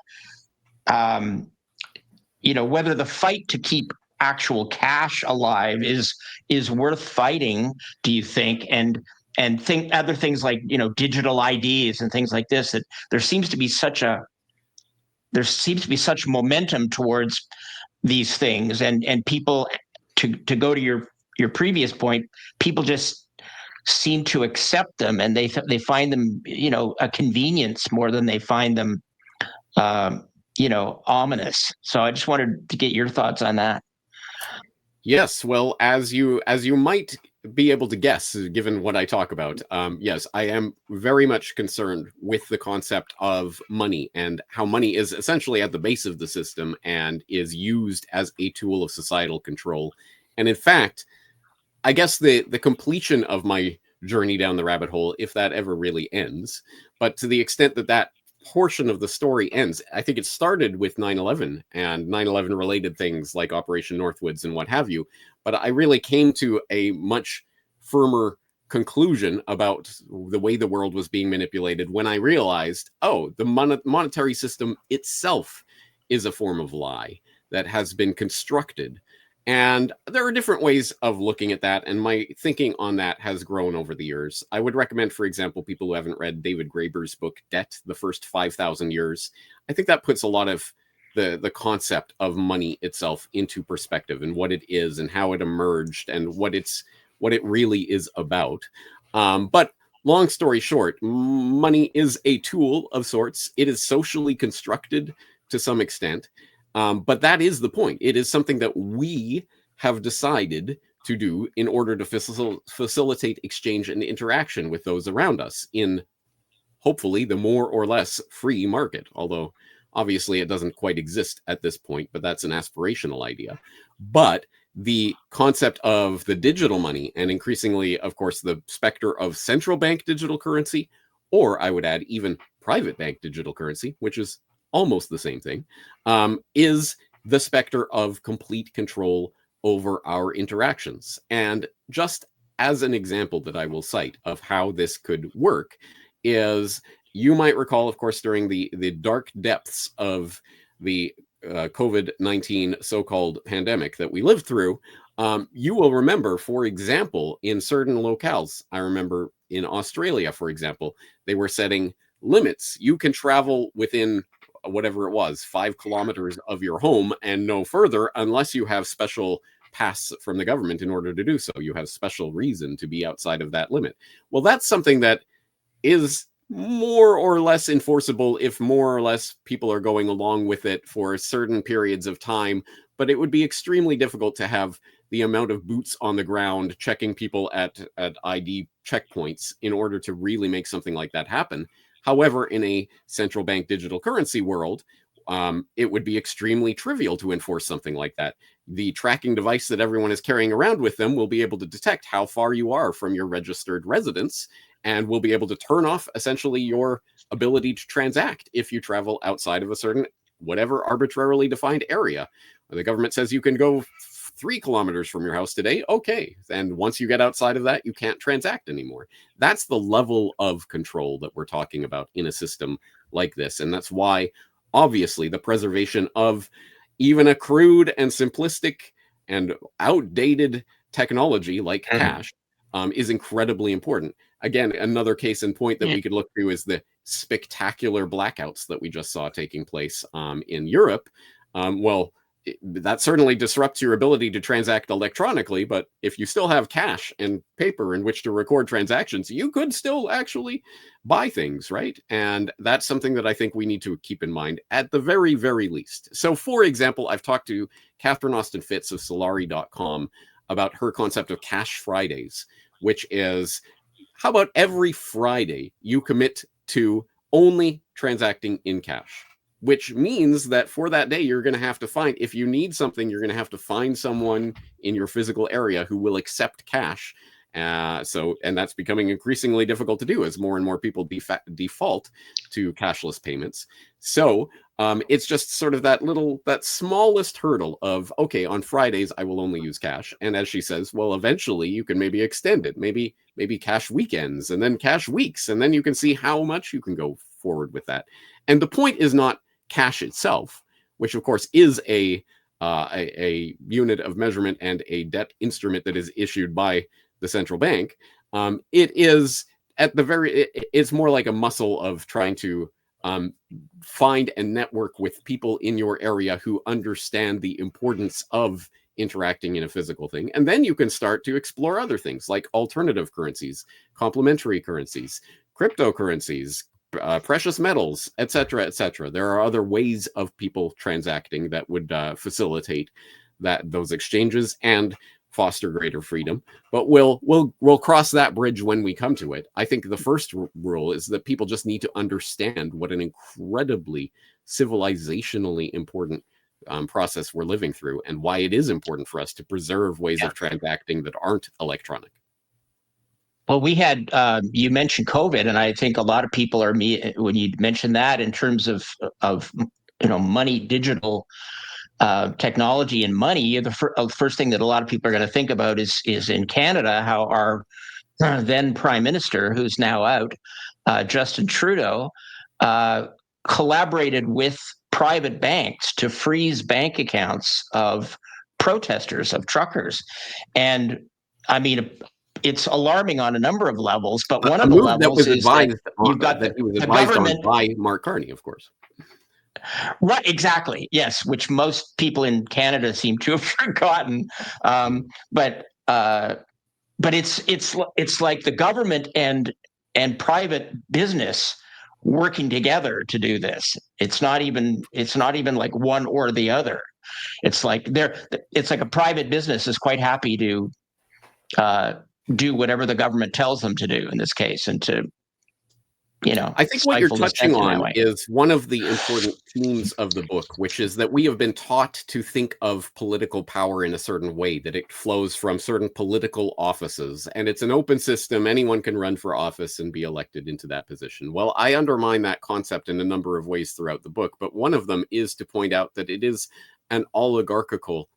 whether the fight to keep actual cash alive is worth fighting, do you think? And think other things like digital IDs and things like this, that there seems to be such momentum towards these things, and people, to go to your previous point, people just seem to accept them, and they find them, a convenience more than they find them, ominous. So I just wanted to get your thoughts on that. Yes, well, as you might be able to guess, given what I talk about, yes, I am very much concerned with the concept of money and how money is essentially at the base of the system and is used as a tool of societal control. And in fact, I guess the completion of my journey down the rabbit hole, if that ever really ends, but to the extent that that portion of the story ends, I think it started with 9/11 and 9/11 related things like Operation Northwoods and what have you. But I really came to a much firmer conclusion about the way the world was being manipulated when I realized, oh, the monetary system itself is a form of lie that has been constructed. And there are different ways of looking at that, and my thinking on that has grown over the years. I would recommend, for example, people who haven't read David Graeber's book, Debt, The First 5,000 Years. I think that puts a lot of the concept of money itself into perspective and what it is and how it emerged and what it really is about. But long story short, money is a tool of sorts. It is socially constructed to some extent. But that is the point. It is something that we have decided to do in order to facilitate exchange and interaction with those around us in hopefully the more or less free market. Although obviously it doesn't quite exist at this point, but that's an aspirational idea. But the concept of the digital money and increasingly, of course, the specter of central bank digital currency, or I would add even private bank digital currency, which is almost the same thing, is the specter of complete control over our interactions. And just as an example that I will cite of how this could work is, you might recall, of course, during the dark depths of the COVID-19 so-called pandemic that we lived through, you will remember, for example, in certain locales, I remember in Australia, for example, they were setting limits. You can travel within whatever it was, 5 kilometers of your home and no further unless you have special pass from the government in order to do so. You have special reason to be outside of that limit. Well, that's something that is more or less enforceable if more or less people are going along with it for certain periods of time, but it would be extremely difficult to have the amount of boots on the ground checking people at ID checkpoints in order to really make something like that happen. However, in a central bank digital currency world, it would be extremely trivial to enforce something like that. The tracking device that everyone is carrying around with them will be able to detect how far you are from your registered residence and will be able to turn off essentially your ability to transact if you travel outside of a certain, whatever arbitrarily defined area. The government says you can go 3 kilometers from your house today. Okay. And once you get outside of that, you can't transact anymore. That's the level of control that we're talking about in a system like this. And that's why, obviously, the preservation of even a crude and simplistic and outdated technology like cash is incredibly important. Again, another case in point that we could look through is the spectacular blackouts that we just saw taking place in Europe. That certainly disrupts your ability to transact electronically, but if you still have cash and paper in which to record transactions, you could still actually buy things, right? And that's something that I think we need to keep in mind at the very, very least. So, for example, I've talked to Catherine Austin Fitz of Solari.com about her concept of Cash Fridays, which is, how about every Friday you commit to only transacting in cash? Which means that for that day, you're going to have to find, if you need something, you're going to have to find someone in your physical area who will accept cash. And that's becoming increasingly difficult to do as more and more people default to cashless payments. So it's just sort of that smallest hurdle of, okay, on Fridays, I will only use cash. And as she says, well, eventually you can maybe extend it, maybe cash weekends and then cash weeks. And then you can see how much you can go forward with that. And the point is not cash itself, which of course is a unit of measurement and a debt instrument that is issued by the central bank. It's more like a muscle of trying to find and network with people in your area who understand the importance of interacting in a physical thing. And then you can start to explore other things like alternative currencies, complementary currencies, cryptocurrencies, precious metals, etc., etc. There are other ways of people transacting that would facilitate those exchanges and foster greater freedom. But we'll cross that bridge when we come to it. I think the first rule is that people just need to understand what an incredibly civilizationally important process we're living through, and why it is important for us to preserve ways of transacting that aren't electronic. Well, we had, you mentioned COVID, and I think a lot of people are when you mention that in terms of money, digital technology and money, the first thing that a lot of people are going to think about is in Canada, how our then Prime Minister, who's now out, Justin Trudeau, collaborated with private banks to freeze bank accounts of protesters, of truckers. And I mean, it's alarming on a number of levels, but one of the levels is that you've got that he was the advised government on by Mark Carney, of course. Right, exactly. Yes, which most people in Canada seem to have forgotten. But it's like the government and private business working together to do this. It's not even like one or the other. It's like a private business is quite happy to do whatever the government tells them to do in this case, and to I think what you're touching on is one of the important themes of the book, which is that we have been taught to think of political power in a certain way, that it flows from certain political offices, and it's an open system. Anyone can run for office and be elected into that position. Well, I undermine that concept in a number of ways throughout the book, but one of them is to point out that it is an oligarchical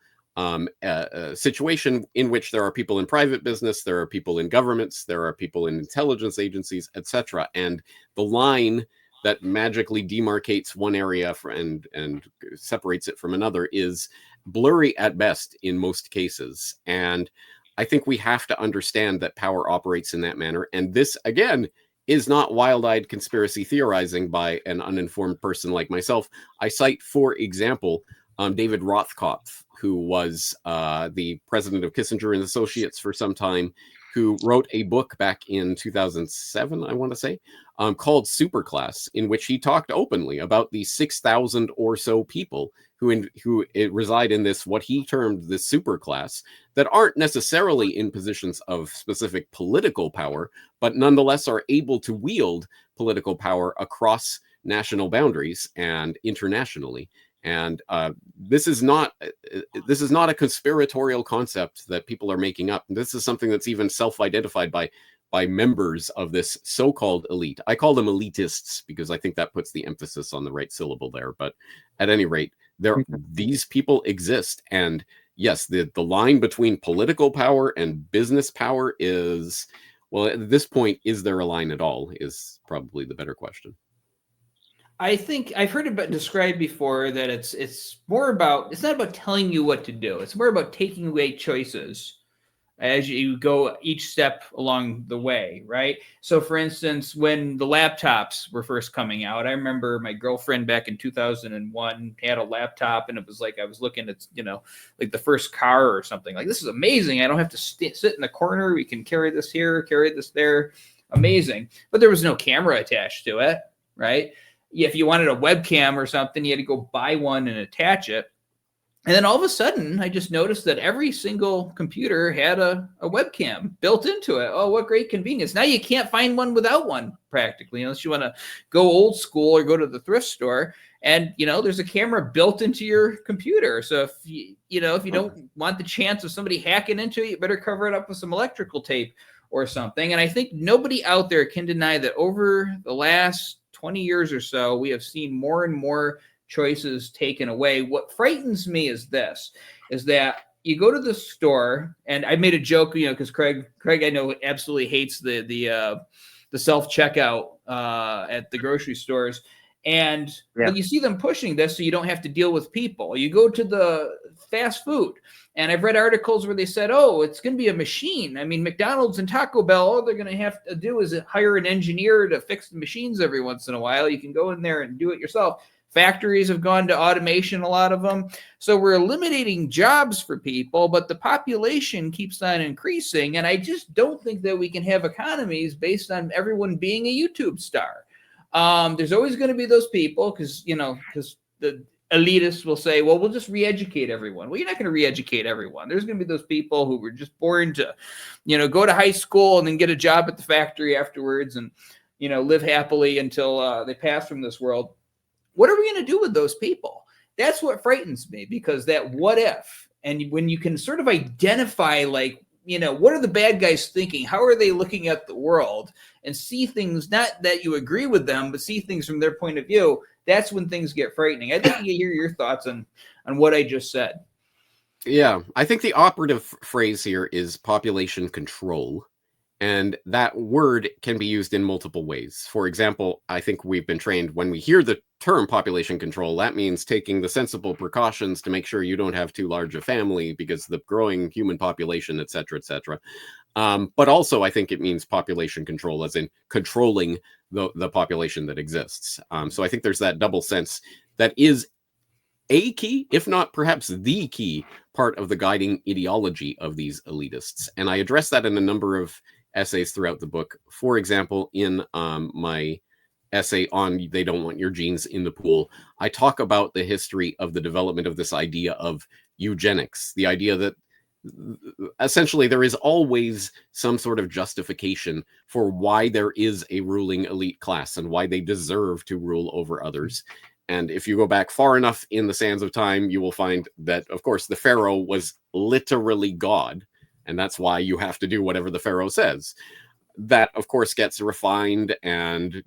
situation in which there are people in private business, there are people in governments, there are people in intelligence agencies, etc. And the line that magically demarcates one area and separates it from another is blurry at best in most cases. And I think we have to understand that power operates in that manner. And this, again, is not wild-eyed conspiracy theorizing by an uninformed person like myself. I cite, for example, David Rothkopf, who was the president of Kissinger and Associates for some time, who wrote a book back in 2007, I want to say, called Superclass, in which he talked openly about the 6,000 or so people who reside in this, what he termed this superclass, that aren't necessarily in positions of specific political power, but nonetheless are able to wield political power across national boundaries and internationally. And this is not a conspiratorial concept that people are making up. This is something that's even self-identified by members of this so-called elite. I call them elitists because I think that puts the emphasis on the right syllable there. But at any rate, these people exist. And yes, the line between political power and business power is, well, at this point, is there a line at all, is probably the better question. I think I've heard it described before that it's more about, it's not about telling you what to do. It's more about taking away choices as you go each step along the way, right? So for instance, when the laptops were first coming out, I remember my girlfriend back in 2001 had a laptop, and it was like I was looking at, like the first car or something. Like, this is amazing. I don't have to sit in the corner. We can carry this here, carry this there. Amazing. But there was no camera attached to it, right? If you wanted a webcam or something, you had to go buy one and attach it. And then all of a sudden, I just noticed that every single computer had a webcam built into it. Oh, what great convenience. Now you can't find one without one, practically, unless you want to go old school or go to the thrift store. And, there's a camera built into your computer. So if you don't want the chance of somebody hacking into it, you better cover it up with some electrical tape or something. And I think nobody out there can deny that over the last 20 years or so, we have seen more and more choices taken away. What frightens me is that you go to the store, and I made a joke, because Craig I know absolutely hates the self-checkout at the grocery stores. And when you see them pushing this, so you don't have to deal with people, you go to the fast food. And I've read articles where they said, oh, it's going to be a machine. I mean, McDonald's and Taco Bell, all they're going to have to do is hire an engineer to fix the machines every once in a while. You can go in there and do it yourself. Factories have gone to automation, a lot of them. So we're eliminating jobs for people, but the population keeps on increasing. And I just don't think that we can have economies based on everyone being a YouTube star. There's always going to be those people because the elitists will say, well, we'll just re-educate everyone. Well, you're not going to re-educate everyone. There's going to be those people who were just born to, go to high school and then get a job at the factory afterwards and, live happily until they pass from this world. What are we going to do with those people? That's what frightens me, because that what if, and when you can sort of identify, like, what are the bad guys thinking? How are they looking at the world, and see things, not that you agree with them, but see things from their point of view. That's when things get frightening. I'd like to hear your thoughts on what I just said. Yeah, I think the operative phrase here is population control. And that word can be used in multiple ways. For example, I think we've been trained when we hear the term population control, that means taking the sensible precautions to make sure you don't have too large a family because the growing human population, et cetera, et cetera. But also, I think it means population control, as in controlling the population that exists. So I think there's that double sense that is a key, if not perhaps the key part of the guiding ideology of these elitists. And I address that in a number of essays throughout the book. For example, in my essay on They Don't Want Your Genes in the Pool, I talk about the history of the development of this idea of eugenics, the idea that essentially there is always some sort of justification for why there is a ruling elite class and why they deserve to rule over others. And if you go back far enough in the sands of time, you will find that, of course, the pharaoh was literally God. And that's why you have to do whatever the pharaoh says. That, of course, gets refined. And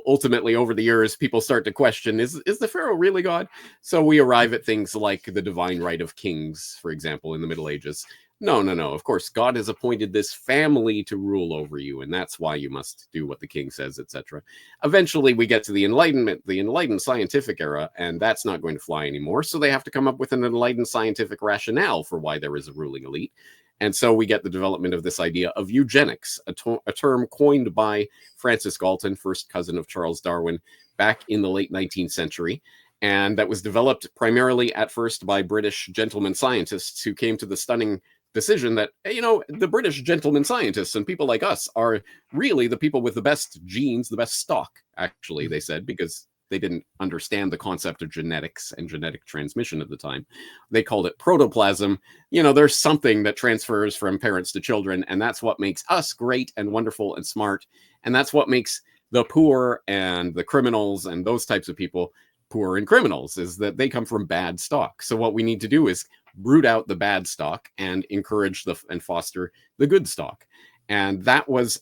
ultimately, over the years, people start to question, is the pharaoh really God? So we arrive at things like the divine right of kings, for example, in the Middle Ages. No. Of course, God has appointed this family to rule over you, and that's why you must do what the king says, etc. Eventually, we get to the Enlightenment, the enlightened scientific era, and that's not going to fly anymore. So they have to come up with an enlightened scientific rationale for why there is a ruling elite. And so we get the development of this idea of eugenics, a term coined by Francis Galton, first cousin of Charles Darwin, back in the late 19th century. And that was developed primarily at first by British gentlemen scientists who came to the stunning decision that, the British gentlemen scientists and people like us are really the people with the best genes, the best stock, actually, they said, because they didn't understand the concept of genetics and genetic transmission at the time. They called it protoplasm. There's something that transfers from parents to children, and that's what makes us great and wonderful and smart. And that's what makes the poor and the criminals and those types of people poor and criminals, is that they come from bad stock. So what we need to do is root out the bad stock and encourage and foster the good stock. And that was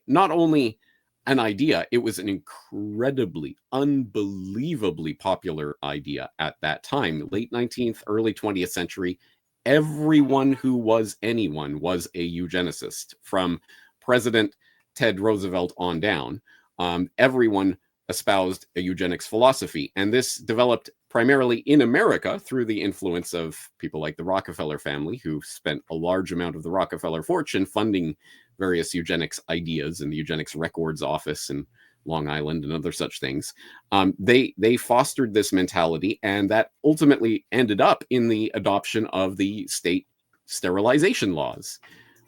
not only an idea, it was an incredibly, unbelievably popular idea at that time. Late 19th, early 20th century, everyone who was anyone was a eugenicist, from President Ted Roosevelt on down. Everyone espoused a eugenics philosophy. And this developed primarily in America through the influence of people like the Rockefeller family, who spent a large amount of the Rockefeller fortune funding various eugenics ideas in the Eugenics Records Office in Long Island and other such things. They fostered this mentality, and that ultimately ended up in the adoption of the state sterilization laws,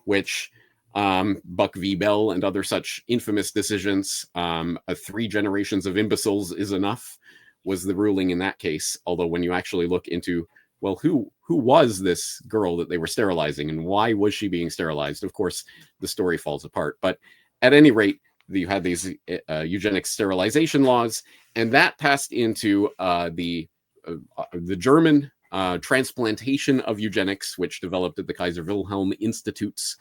which Buck v. Bell and other such infamous decisions, 3 generations of imbeciles is enough, was the ruling in that case. Although when you actually look into, well, who was this girl that they were sterilizing and why was she being sterilized? Of course, the story falls apart. But at any rate, you had these eugenics sterilization laws, and that passed into the German transplantation of eugenics, which developed at the Kaiser Wilhelm Institutes,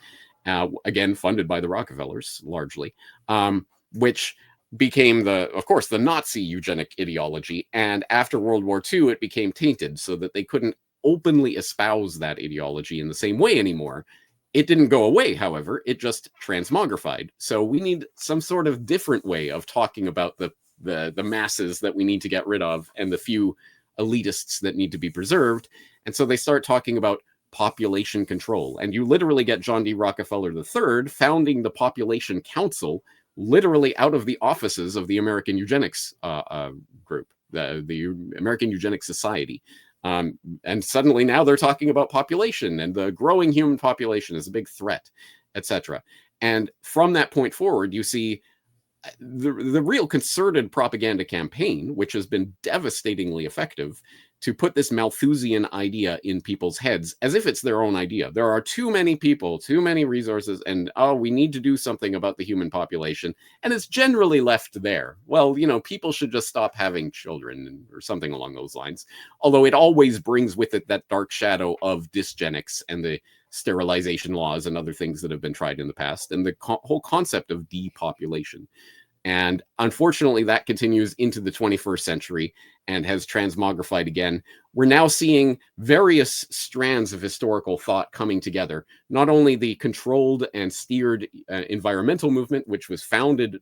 again funded by the Rockefellers largely, which became of course, the Nazi eugenic ideology. And after World War II, it became tainted so that they couldn't openly espouse that ideology in the same way anymore. It didn't go away, however, it just transmogrified. So we need some sort of different way of talking about the masses that we need to get rid of and the few elitists that need to be preserved. And so they start talking about population control. And you literally get John D. Rockefeller III founding the Population Council, literally out of the offices of the American Eugenics Group. the American Eugenics Society. And suddenly now they're talking about population and the growing human population is a big threat, etc. And from that point forward, you see the real concerted propaganda campaign, which has been devastatingly effective, to put this Malthusian idea in people's heads as if it's their own idea. There are too many people, too many resources, and we need to do something about the human population. And it's generally left there. Well, people should just stop having children or something along those lines. Although it always brings with it that dark shadow of dysgenics and the sterilization laws and other things that have been tried in the past, and the whole concept of depopulation. And unfortunately, that continues into the 21st century and has transmogrified again. We're now seeing various strands of historical thought coming together. Not only the controlled and steered environmental movement, which was founded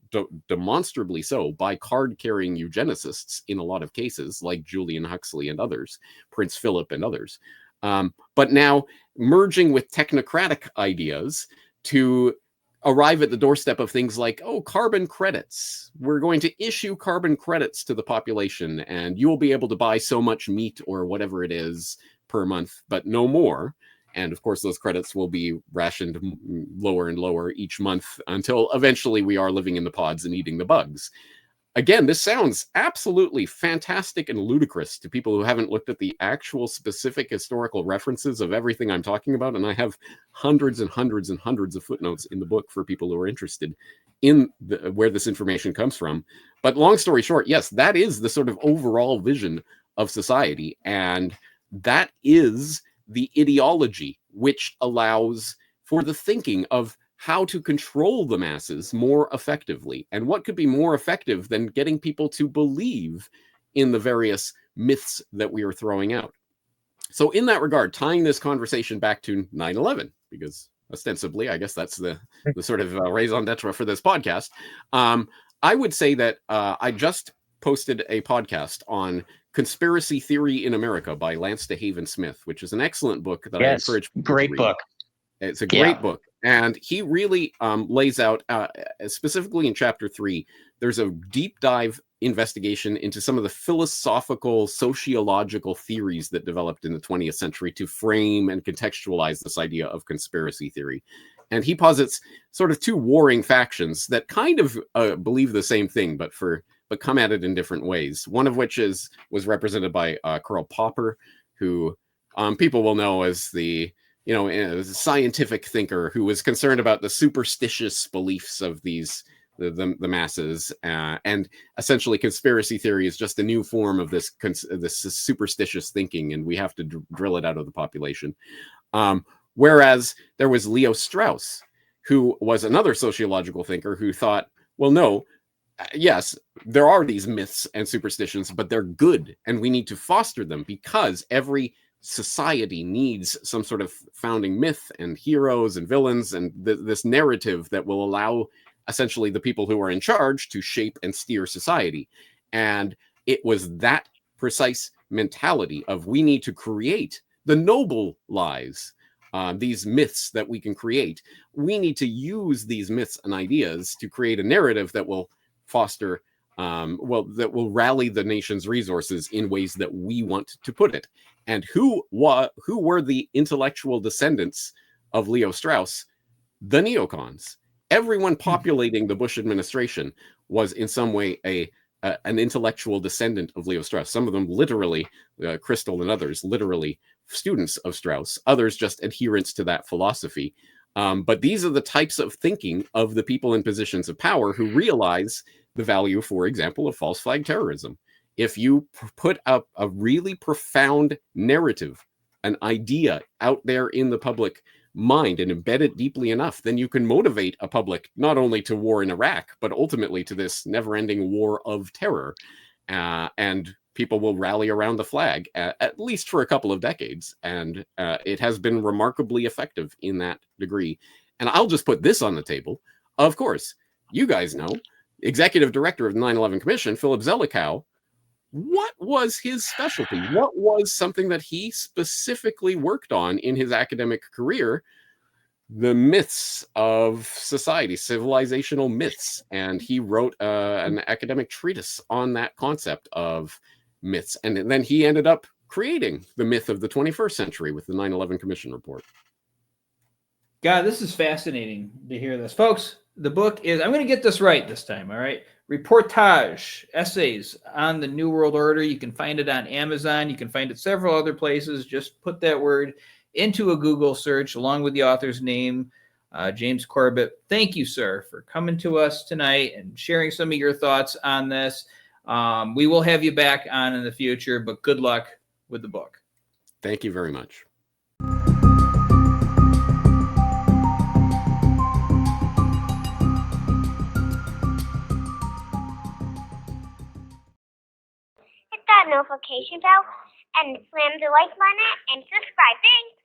demonstrably so by card-carrying eugenicists in a lot of cases, like Julian Huxley and others, Prince Philip and others, but now merging with technocratic ideas to arrive at the doorstep of things like, carbon credits. We're going to issue carbon credits to the population, and you will be able to buy so much meat or whatever it is per month, but no more. And of course, those credits will be rationed lower and lower each month until eventually we are living in the pods and eating the bugs. Again, this sounds absolutely fantastic and ludicrous to people who haven't looked at the actual specific historical references of everything I'm talking about. And I have hundreds and hundreds and hundreds of footnotes in the book for people who are interested in where this information comes from. But long story short, yes, that is the sort of overall vision of society. And that is the ideology which allows for the thinking of how to control the masses more effectively. And what could be more effective than getting people to believe in the various myths that we are throwing out? So in that regard, tying this conversation back to 9/11, because ostensibly, I guess that's the sort of raison d'etre for this podcast, I would say that I just posted a podcast on Conspiracy Theory in America by Lance DeHaven Smith, which is an excellent book that I encourage people to read. Great book. It's a great book. And he really lays out, specifically in chapter 3, there's a deep dive investigation into some of the philosophical, sociological theories that developed in the 20th century to frame and contextualize this idea of conspiracy theory. And he posits sort of two warring factions that kind of believe the same thing, but come at it in different ways. One of which was represented by Karl Popper, who people will know as the a scientific thinker who was concerned about the superstitious beliefs of the masses, and essentially conspiracy theory is just a new form of this superstitious thinking, and we have to drill it out of the population. Whereas there was Leo Strauss, who was another sociological thinker who thought, well, no, yes, there are these myths and superstitions, but they're good, and we need to foster them because every society needs some sort of founding myth and heroes and villains and this narrative that will allow essentially the people who are in charge to shape and steer society. And it was that precise mentality of we need to create the noble lies, these myths that we can create. We need to use these myths and ideas to create a narrative that will foster that will rally the nation's resources in ways that we want to put it. And who were the intellectual descendants of Leo Strauss? The neocons. Everyone populating the Bush administration was in some way an intellectual descendant of Leo Strauss. Some of them literally, Crystal and others, literally students of Strauss. Others just adherents to that philosophy. But these are the types of thinking of the people in positions of power who realize the value, for example, of false flag terrorism. If you put up a really profound narrative, an idea out there in the public mind and embed it deeply enough, then you can motivate a public not only to war in Iraq, but ultimately to this never-ending war of terror. And people will rally around the flag, at least for a couple of decades. And it has been remarkably effective in that degree. And I'll just put this on the table. Of course, you guys know, Executive Director of the 9/11 Commission, Philip Zelikow, what was his specialty? What was something that he specifically worked on in his academic career? The myths of society, civilizational myths. And he wrote an academic treatise on that concept of myths. And then he ended up creating the myth of the 21st century with the 9/11 Commission Report. God, this is fascinating to hear this. Folks, the book is, I'm going to get this right this time, all right? Reportage, Essays on the New World Order. You can find it on Amazon. You can find it several other places. Just put that word into a Google search along with the author's name, James Corbett. Thank you, sir, for coming to us tonight and sharing some of your thoughts on this. We will have you back on in the future, but good luck with the book. Thank you very much. Hit that notification bell and slam the like button and subscribe. Thanks.